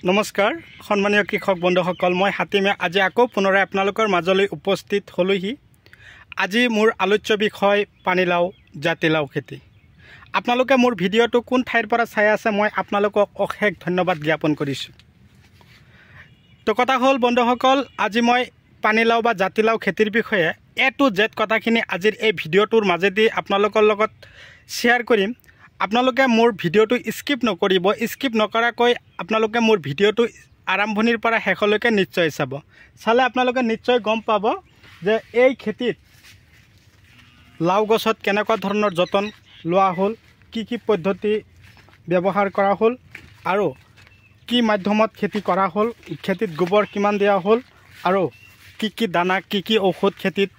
নমস্কাৰ সন্মানীয় কৃষক বন্ধুসকল, মই হাতীমে আজি আকৌ পুনৰাই আপোনালোকৰ মাজলৈ উপস্থিত হলোহি। আজি মোৰ আলোচ্য বিষয় পানীলাও, জাতিলাও খেতি। আপোনালোকে মোৰ ভিডিঅ'টো কোন ঠাইৰ পৰা চাই আছে মই আপোনালোকক অশেষ ধন্যবাদ জ্ঞাপন কৰিছোঁ। তো কথা হ'ল বন্ধুসকল, আজি মই পানীলাও বা জাতিলাও খেতিৰ বিষয়ে A to Z কথাখিনি আজিৰ এই ভিডিঅ'টোৰ মাজেদি আপোনালোকৰ লগত শ্বেয়াৰ কৰিম। আপোনালোকে মোৰ ভিডিঅ'টো স্কিপ নকৰিব। স্কিপ নকৰাকৈ আপোনালোকে মোৰ ভিডিঅ'টো আৰম্ভণিৰ পৰা শেষলৈকে নিশ্চয় চাব। চালে আপোনালোকে নিশ্চয় গম পাব যে এই খেতিত লাও গছত কেনেকুৱা ধৰণৰ যতন লোৱা হ'ল, কি পদ্ধতি ব্যৱহাৰ কৰা হ'ল আৰু কি মাধ্যমত খেতি কৰা হ'ল, খেতিত গোবৰ কিমান দিয়া হ'ল আৰু কি দানা কি ঔষধ খেতিত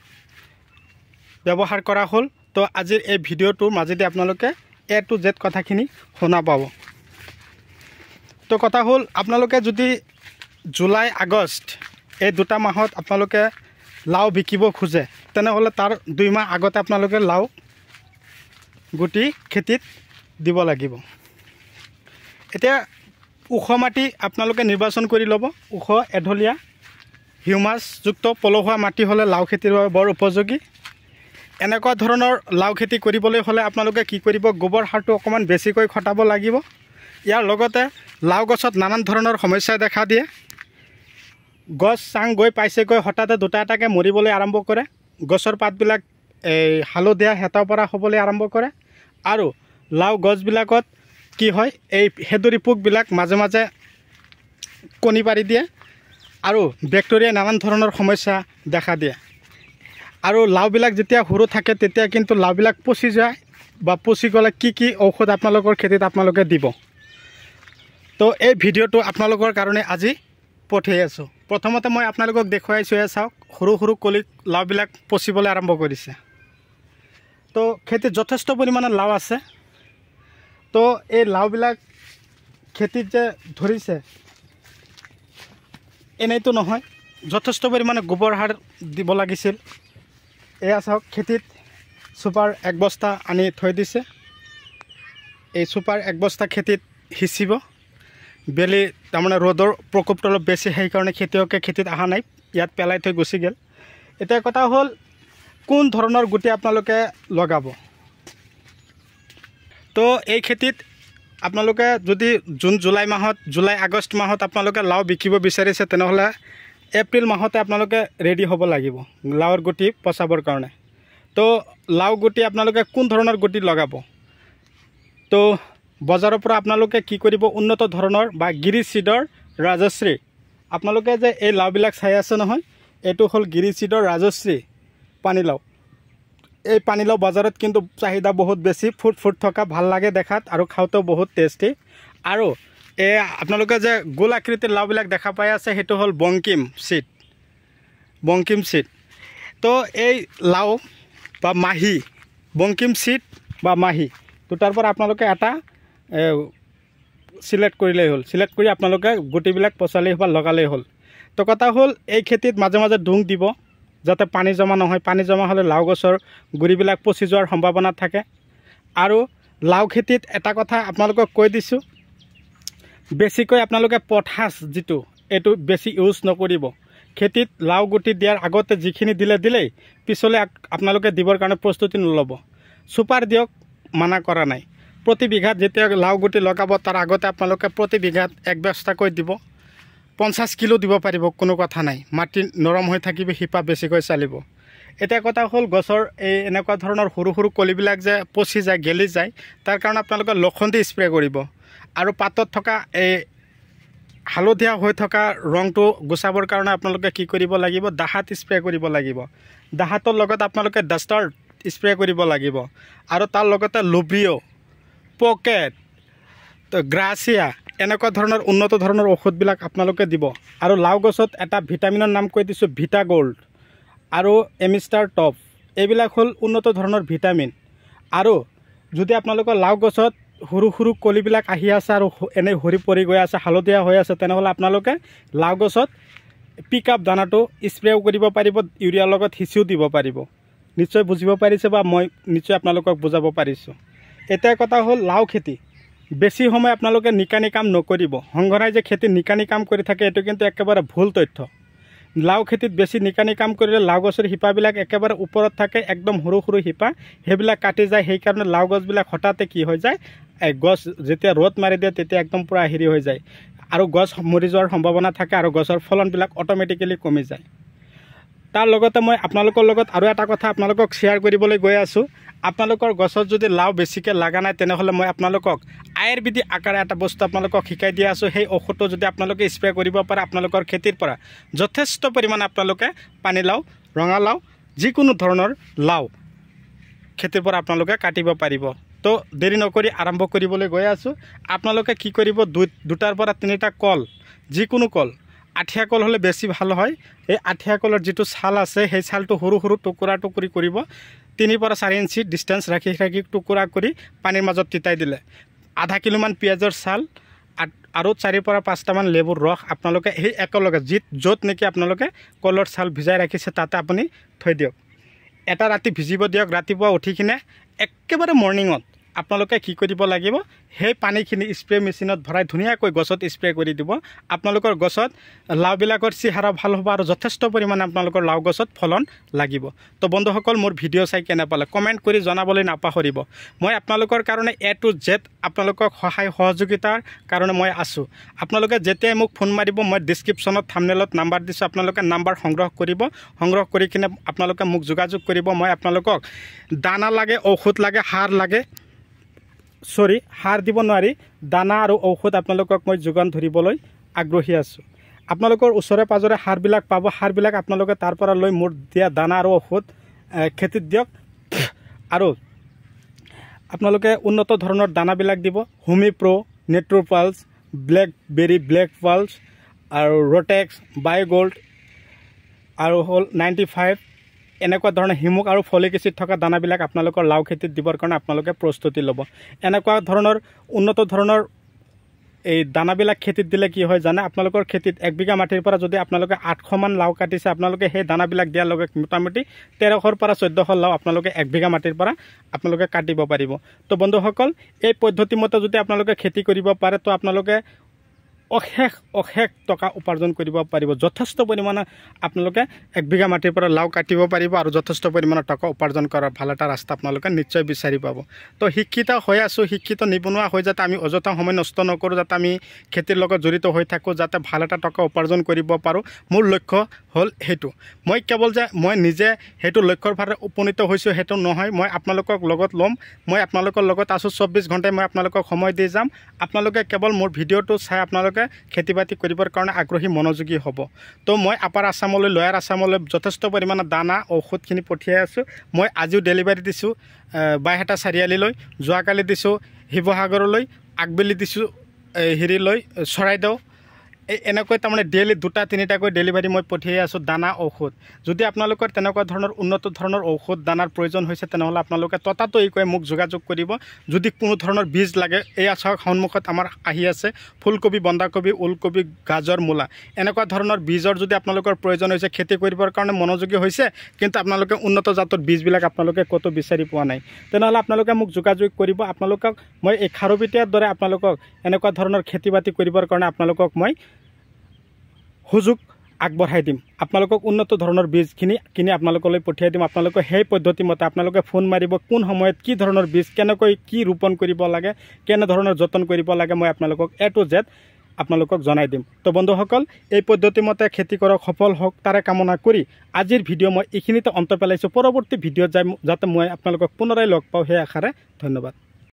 ব্যৱহাৰ কৰা হ'ল। তো আজিৰ এই ভিডিঅ'টোৰ মাজেদি আপোনালোকে A to Z কথাখিনি শুনা পাব। তো কথা হ'ল, আপোনালোকে যদি জুলাই আগষ্ট এই দুটা মাহত আপোনালোকে লাও বিকিব খোজে তেনেহ'লে তাৰ 2 মাহ আগতে আপোনালোকে লাও গুটি খেতিত দিব লাগিব। এতিয়া ওখ মাটি আপোনালোকে নিৰ্বাচন কৰি ল'ব। ওখ এঢলীয়া হিউমাছযুক্ত পলসুৱা মাটি হ'লে লাও খেতিৰ বাবে বৰ উপযোগী। এনেকুৱা ধৰণৰ লাও খেতি কৰিবলৈ হ'লে আপোনালোকে কি কৰিব, গোবৰ সাৰটো অকণমান বেছিকৈ খটাব লাগিব। ইয়াৰ লগতে লাও গছত নানান ধৰণৰ সমস্যাই দেখা দিয়ে। গছ চাং গৈ পাইছেগৈ, হঠাতে দুটা এটাকৈ মৰিবলৈ আৰম্ভ কৰে। গছৰ পাতবিলাক হালধীয়া হেতাৰ পৰা হ'বলৈ আৰম্ভ কৰে আৰু লাও গছবিলাকত কি হয়, এই সেদুৰী পোকবিলাক মাজে মাজে কণী পাৰি দিয়ে আৰু বেক্টেৰিয়াই নানান ধৰণৰ সমস্যা দেখা দিয়ে। আৰু লাওবিলাক যেতিয়া সৰু থাকে তেতিয়া কিন্তু লাওবিলাক পচি যায় বা পচি গ'লে কি ঔষধ আপোনালোকৰ খেতিত আপোনালোকে দিব। তো এই ভিডিঅ'টো আপোনালোকৰ কাৰণে আজি পঠিয়াই আছোঁ। প্ৰথমতে মই আপোনালোকক দেখুৱাইছোঁ, চাওক সৰু কলি লাওবিলাক পচিবলৈ আৰম্ভ কৰিছে। তো খেতিত যথেষ্ট পৰিমাণে লাও আছে। তো এই লাওবিলাক খেতিত যে ধৰিছে এনেইতো নহয়, যথেষ্ট পৰিমাণে গোবৰ সাৰ দিব লাগিছিল। এয়া চাওক, খেতিত চুপাৰ 1 বস্তা আনি থৈ দিছে। এই চুপাৰ 1 বস্তা খেতিত সিঁচিব। বেলি তাৰমানে ৰ'দৰ প্ৰকোপটো অলপ বেছি, সেইকাৰণে খেতিয়কে খেতিত অহা নাই, ইয়াত পেলাই থৈ গুচি গ'ল। এতিয়া কথা হ'ল, কোন ধৰণৰ গুটি আপোনালোকে লগাব। তো এই খেতিত আপোনালোকে যদি জুলাই আগষ্ট মাহত আপোনালোকে লাও বিকিব বিচাৰিছে তেনেহ'লে এপ্ৰিল মাহতে আপোনালোকে ৰেডি হ'ব লাগিব লাওৰ গুটি পচাবৰ কাৰণে। তো লাও গুটি আপোনালোকে কোন ধৰণৰ গুটি লগাব। তো বজাৰৰ পৰা আপোনালোকে কি কৰিব, উন্নত ধৰণৰ বা গিৰি চিডৰ ৰাজশ্ৰী, আপোনালোকে যে এই লাওবিলাক চাই আছে নহয়, এইটো হ'ল গিৰি চিডৰ ৰাজশ্ৰী পানীলাও। এই পানীলাও বজাৰত কিন্তু চাহিদা বহুত বেছি, ফুট থকা, ভাল লাগে দেখাত আৰু খাওঁতেও বহুত টেষ্টি। আৰু এই আপোনালোকে যে গোল আকৃতিৰ লাওবিলাক দেখা পাই আছে সেইটো হ'ল বংকিম চিড। তো এই লাও বা মাহী, বংকিম চিড বা মাহী দুটাৰ পৰা আপোনালোকে এটা চিলেক্ট কৰিলেই হ'ল। চিলেক্ট কৰি আপোনালোকে গুটিবিলাক পচালেই বা লগালেই হ'ল। তো কথা হ'ল, এই খেতিত মাজে মাজে ডুং দিব যাতে পানী জমা নহয়। পানী জমা হ'লে লাও গছৰ গুৰিবিলাক পচি যোৱাৰ সম্ভাৱনা থাকে। আৰু লাও খেতিত এটা কথা আপোনালোকক কৈ দিছোঁ, বেছিকৈ আপোনালোকে পটাছ যিটো এইটো বেছি ইউজ নকৰিব। খেতিত লাও গুটি দিয়াৰ আগতে যিখিনি দিলেই, পিছলৈ আপোনালোকে দিবৰ কাৰণে প্ৰস্তুতি নল'ব। চুপাৰ দিয়ক, মানা কৰা নাই। প্ৰতি বিঘাত যেতিয়া লাও গুটি লগাব তাৰ আগতে আপোনালোকে প্ৰতি বিঘাত 1 বস্তাকৈ দিব। 50 কিলো দিব পাৰিব, কোনো কথা নাই। মাটি নৰম হৈ থাকিব, শিপা বেছিকৈ চালিব। এতিয়া কথা হ'ল, গছৰ এই এনেকুৱা ধৰণৰ সৰু কলিবিলাক যে পচি যায়, গেলি যায়, তাৰ কাৰণে আপোনালোকে লখন্দি স্প্ৰে কৰিব। আৰু পাতত থকা এই হালধীয়া হৈ থকা ৰংটো গুচাবৰ কাৰণে আপোনালোকে কি কৰিব লাগিব, দাহাত স্প্ৰে কৰিব লাগিব। দাহাতৰ লগত আপোনালোকে ডাষ্টাৰ স্প্ৰে কৰিব লাগিব। আৰু তাৰ লগতে লুব্ৰিঅ, পকেট, গ্ৰাছিয়া এনেকুৱা ধৰণৰ উন্নত ধৰণৰ ঔষধবিলাক আপোনালোকে দিব। আৰু লাও গছত এটা ভিটামিনৰ নাম কৈ দিছোঁ, ভিটা গোল্ড আৰু এমিষ্টাৰ টপ, এইবিলাক হ'ল উন্নত ধৰণৰ ভিটামিন। আৰু যদি আপোনালোকৰ লাও গছত সৰু কলিবিলাক আহি আছে আৰু এনেই সৰি পৰি গৈ আছে, হালধীয়া হৈ আছে, তেনেহ'লে আপোনালোকে লাও গছত পিকআপ দানাটো স্প্ৰেও কৰিব পাৰিব, ইউৰিয়াৰ লগত সিঁচিও দিব পাৰিব। নিশ্চয় বুজিব পাৰিছে বা মই নিশ্চয় আপোনালোকক বুজাব পাৰিছোঁ। এতিয়া কথা হ'ল, লাও খেতি বেছি সময় আপোনালোকে নিকানি কাম নকৰিব। সংঘৰাই যে খেতি নিকানি কাম কৰি থাকে এইটো কিন্তু একেবাৰে ভুল তথ্য। লাও খেতিত বেছি নিকানি কাম কৰিলে লাও গছৰ শিপাবিলাক একেবাৰে ওপৰত থাকে, একদম সৰু সৰু শিপা, সেইবিলাক কাটি যায়। সেইকাৰণে লাও গছবিলাক হঠাতে কি হৈ যায়, গছ যেতিয়া ৰ'দ মাৰি দিয়ে তেতিয়া একদম পূৰা হেৰি হৈ যায় আৰু গছ মৰি যোৱাৰ সম্ভাৱনা থাকে আৰু গছৰ ফলনবিলাক অট'মেটিকেলি কমি যায়। তাৰ লগতে মই আপোনালোকৰ লগত আৰু এটা কথা আপোনালোকক শ্বেয়াৰ কৰিবলৈ গৈ আছোঁ। আপোনালোকৰ গছত যদি লাও বেছিকৈ লগা নাই তেনেহ'লে মই আপোনালোকক আয়ুৰ্বেদিক আকাৰে এটা বস্তু আপোনালোকক শিকাই দি আছোঁ। সেই ঔষধটো যদি আপোনালোকে স্প্ৰে কৰিব পাৰে আপোনালোকৰ খেতিৰ পৰা যথেষ্ট পৰিমাণে আপোনালোকে পানীলাও, ৰঙালাও, যিকোনো ধৰণৰ লাও খেতিৰ পৰা আপোনালোকে কাটিব পাৰিব। তো দেৰি নকৰি আৰম্ভ কৰিবলৈ গৈ আছোঁ। আপোনালোকে কি কৰিব, দুটাৰ পৰা তিনিটা কল, যিকোনো কল, আঠিয়া কল হ'লে বেছি ভাল হয়। এই আঠিয়া কলৰ যিটো ছাল আছে সেই ছালটো সৰু সৰু টুকুৰা টুকুৰি কৰিব। 3 পৰা 4 ইঞ্চি ডিষ্টেঞ্চ ৰাখি ৰাখি টুকুৰা কৰি পানীৰ মাজত তিতাই দিলে, আধা কিলোমান পিঁয়াজৰ ছাল আৰু 4 পৰা 5টামান লেবুৰ ৰস আপোনালোকে সেই একেলগে য'ত নেকি আপোনালোকে কলৰ ছাল ভিজাই ৰাখিছে তাতে আপুনি থৈ দিয়ক। এটা ৰাতি ভিজিব দিয়ক। ৰাতিপুৱা উঠি কিনে একেবাৰে মৰ্ণিঙত আপোনালোকে কি কৰিব লাগিব, সেই পানীখিনি স্প্ৰে মেচিনত ভৰাই ধুনীয়াকৈ গছত স্প্ৰে কৰি দিব। আপোনালোকৰ গছত লাওবিলাকৰ চেহেৰা ভাল হ'ব আৰু যথেষ্ট পৰিমাণে আপোনালোকৰ লাও গছত ফলন লাগিব। তো বন্ধুসকল, মোৰ ভিডিঅ' চাই কেনে পালে কমেণ্ট কৰি জনাবলৈ নাপাহৰিব। মই আপোনালোকৰ কাৰণে A to Z আপোনালোকক সহায় সহযোগিতাৰ কাৰণে মই আছোঁ। আপোনালোকে যেতিয়াই মোক ফোন মাৰিব, মই ডিছক্ৰিপশ্যনত থাম্বনেইলত নাম্বাৰ দিছোঁ, আপোনালোকে নাম্বাৰ সংগ্ৰহ কৰিব। সংগ্ৰহ কৰি কিনে আপোনালোকে মোক যোগাযোগ কৰিব। মই আপোনালোকক দানা লাগে, ঔষধ লাগে, সাৰ দিব নোৱাৰি, দানা আৰু ঔষধ আপোনালোকক মই যোগান ধৰিবলৈ আগ্ৰহী আছোঁ। আপোনালোকৰ ওচৰে পাঁজৰে সাৰবিলাক পাব। সাৰবিলাক আপোনালোকে তাৰ পৰা লৈ মোৰ দিয়া দানা আৰু ঔষধ খেতিত দিয়ক। আৰু আপোনালোকে উন্নত ধৰণৰ দানাবিলাক দিব। হুমি প্ৰ', নেট্ৰোপালছ, ব্লেকবেৰী ব্লেক পালছ আৰু ৰটেক্স, বায়'গল্ড আৰু হ'ল 95, এনেকুৱা ধৰণৰ হিমুক আৰু ফলিক এচিড থকা দানাবিলাক আপোনালোকৰ লাও খেতিত দিবৰ কাৰণে আপোনালোকে প্ৰস্তুতি ল'ব। এনেকুৱা ধৰণৰ উন্নত ধৰণৰ এই দানাবিলাক খেতিত দিলে কি হয় জানে, আপোনালোকৰ খেতিত 1 বিঘা মাটিৰ পৰা যদি আপোনালোকে 800মান লাও কাটিছে, আপোনালোকে সেই দানাবিলাক দিয়াৰ লগে মোটামুটি 1300 পৰা 1400 লাও আপোনালোকে 1 বিঘা মাটিৰ পৰা আপোনালোকে কাটিব পাৰিব। তো বন্ধুসকল, এই পদ্ধতিমতে যদি আপোনালোকে খেতি কৰিব পাৰে তো আপোনালোকে অশেষ টকা উপাৰ্জন কৰিব পাৰিব। যথেষ্ট পৰিমাণে আপোনালোকে 1 বিঘা মাটিৰ পৰা লাও কাটিব পাৰিব আৰু যথেষ্ট পৰিমাণৰ টকা উপাৰ্জন কৰাৰ ভাল এটা ৰাস্তা আপোনালোকে নিশ্চয় বিচাৰি পাব। তো শিক্ষিত হৈ আছোঁ, শিক্ষিত নিবনুৱা হৈ যাতে আমি অযথা সময় নষ্ট নকৰোঁ, যাতে আমি খেতিৰ লগত জড়িত হৈ থাকোঁ, যাতে ভাল এটা টকা উপাৰ্জন কৰিব পাৰোঁ। মোৰ লক্ষ্য হ'ল সেইটো। মই কেৱল যে মই নিজে সেইটো লক্ষ্যৰ ফালে উপনীত হৈছোঁ সেইটো নহয়, মই আপোনালোকক লগত ল'ম। মই আপোনালোকৰ লগত আছোঁ, 24 ঘণ্টাই মই আপোনালোকক সময় দি যাম। আপোনালোকে কেৱল মোৰ ভিডিঅ'টো চাই আপোনালোকে খেতি বাতি কৰিবৰ কাৰণে আগ্ৰহী মনোযোগী হ'ব। তো মই আপাৰ আছামলৈ, লয়াৰ আছামলৈ যথেষ্ট পৰিমাণৰ দানা ঔষধখিনি পঠিয়াই আছোঁ। মই আজিও ডেলিভাৰী দিছোঁ বাইহাটা চাৰিআলিলৈ, যোৱাকালি দিছোঁ শিৱসাগৰলৈ, আগবেলি দিছোঁ হেৰিলৈ চৰাইদেউ। এনেকৈ তাৰমানে ডেইলি 2-3টাকৈ ডেলিভাৰী মই পঠিয়াই আছোঁ দানা ঔষধ। যদি আপোনালোকৰ তেনেকুৱা ধৰণৰ উন্নত ধৰণৰ ঔষধ দানাৰ প্ৰয়োজন হৈছে তেনেহ'লে আপোনালোকে ততাতৈয়াকৈ মোক যোগাযোগ কৰিব। যদি কোনো ধৰণৰ বীজ লাগে, এয়া চাওক সন্মুখত আমাৰ আহি আছে ফুলকবি, বন্ধাকবি, ওলকবি, গাজৰ, মূলা, এনেকুৱা ধৰণৰ বীজৰ যদি আপোনালোকৰ প্ৰয়োজন হৈছে, খেতি কৰিবৰ কাৰণে মনোযোগী হৈছে কিন্তু আপোনালোকে উন্নত জাতৰ বীজবিলাক আপোনালোকে ক'তো বিচাৰি পোৱা নাই, তেনেহ'লে আপোনালোকে মোক যোগাযোগ কৰিব। আপোনালোকক মই এই খাৰুপেটীয়াৰ দৰে আপোনালোকক এনেকুৱা ধৰণৰ খেতি বাতি কৰিবৰ কাৰণে আপোনালোকক মই সুযোগ আগবঢ়াই দিম। আপোনালোকক উন্নত ধৰণৰ বীজখিনি কিনি আপোনালোকলৈ পঠিয়াই দিম। আপোনালোকে সেই পদ্ধতিমতে আপোনালোকে ফোন মাৰিব, কোন সময়ত কি ধৰণৰ বীজ, কেনেকৈ কি ৰোপণ কৰিব লাগে, কেনেধৰণৰ যতন কৰিব লাগে, মই আপোনালোকক A to Z আপোনালোকক জনাই দিম। তো বন্ধুসকল, এই পদ্ধতিমতে খেতি কৰক, সফল হওক তাৰে কামনা কৰি আজিৰ ভিডিঅ' মই এইখিনিতে অন্ত পেলাইছোঁ। পৰৱৰ্তী ভিডিঅ'ত যাতে মই আপোনালোকক পুনৰাই লগ পাওঁ সেই আশাৰে ধন্যবাদ।